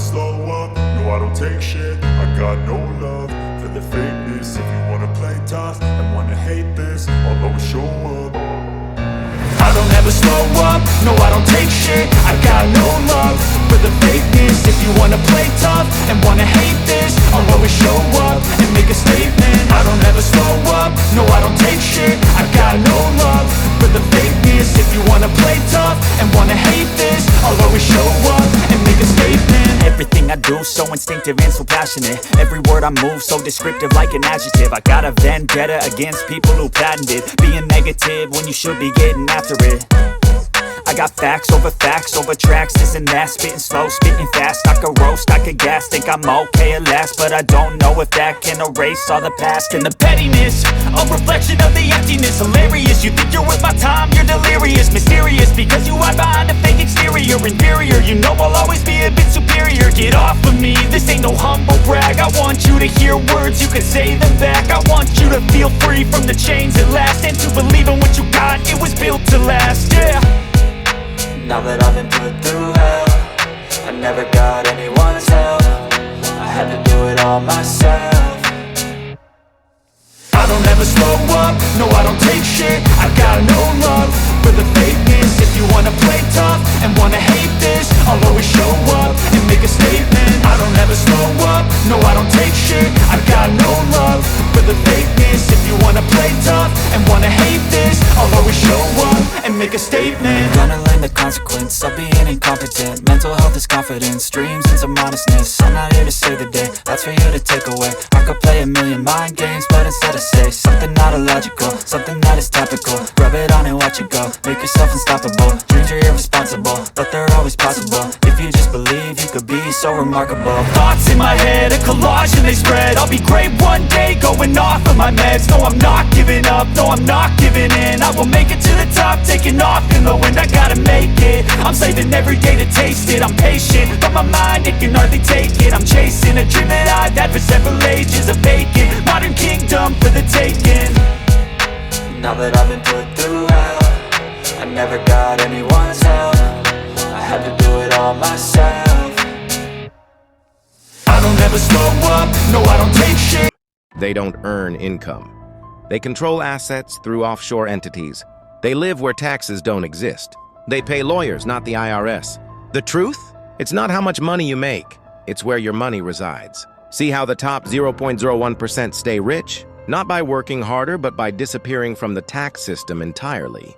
slow up, no I don't take shit. I got no love for the fakeness. If you wanna play tough and wanna hate this, I'll always show up. I don't ever slow up, no I don't take shit. I got no love for the fakeness. If you wanna play tough and wanna hate this, I'll always show up and make a statement. I don't ever slow up, no I don't take shit. I got no love for the fakeness. If you wanna play tough and wanna hate this, I'll always show up and make a statement. Everything I do so instinctive and so passionate. Every word I move so descriptive like an adjective. I got a vendetta against people who patented being negative when you should be getting after it. I got facts over tracks, this and that. Spitting slow, spitting fast, I could roast, I could gas. Think I'm okay at last, but I don't know if that can erase all the past. And the pettiness, a reflection of the emptiness. Hilarious, you think you're worth my time, you're delirious. Mysterious, because you hide behind a fake exterior. Inferior, you know I'll always be a bit superior. Get off of me, this ain't no humble brag. I want you to hear words, you can say them back. I want you to feel free from the chains at last, and to believe in what you got, it was built to last, yeah. Now that I've been put through hell, I never got anyone's help. I had to do it all myself. I don't ever slow up, no I don't take shit. I got no love for the fakeness. If you wanna play tough and wanna hate this, I'll always show up and make a statement. I don't ever slow up, no I don't take shit. I got no love for the fakeness. If you wanna play tough and wanna hate this, I'll always show up and make a statement. Gonna learn the consequence of being incompetent. Mental health is confidence, dreams and some honestness. I'm not here to save the day, that's for you to take away. I could play a million mind games, but instead I say something not illogical, something that is topical. Rub it on and watch it go, make yourself unstoppable. Dreams are irresponsible, but they're always possible. If you just believe, you could be so remarkable. Thoughts in my head, a collage and they spread. I'll be great one day, going off of my meds. No, I'm not giving up, no, I'm not giving in. I will make it to the top, taking off in the wind. I gotta make it, I'm saving every day to taste it. I'm patient, but my mind, it can hardly take it. I'm chasing a dream that I've had for several ages. A vacant, modern kingdom for the taking. Now that I've been put through hell, I never got anyone's help. I had to do it all myself. I don't ever slow up, no I don't take shit. They don't earn income. They control assets through offshore entities. They live where taxes don't exist. They pay lawyers, not the IRS. The truth? It's not how much money you make. It's where your money resides. See how the top 0.01% stay rich? Not by working harder, but by disappearing from the tax system entirely.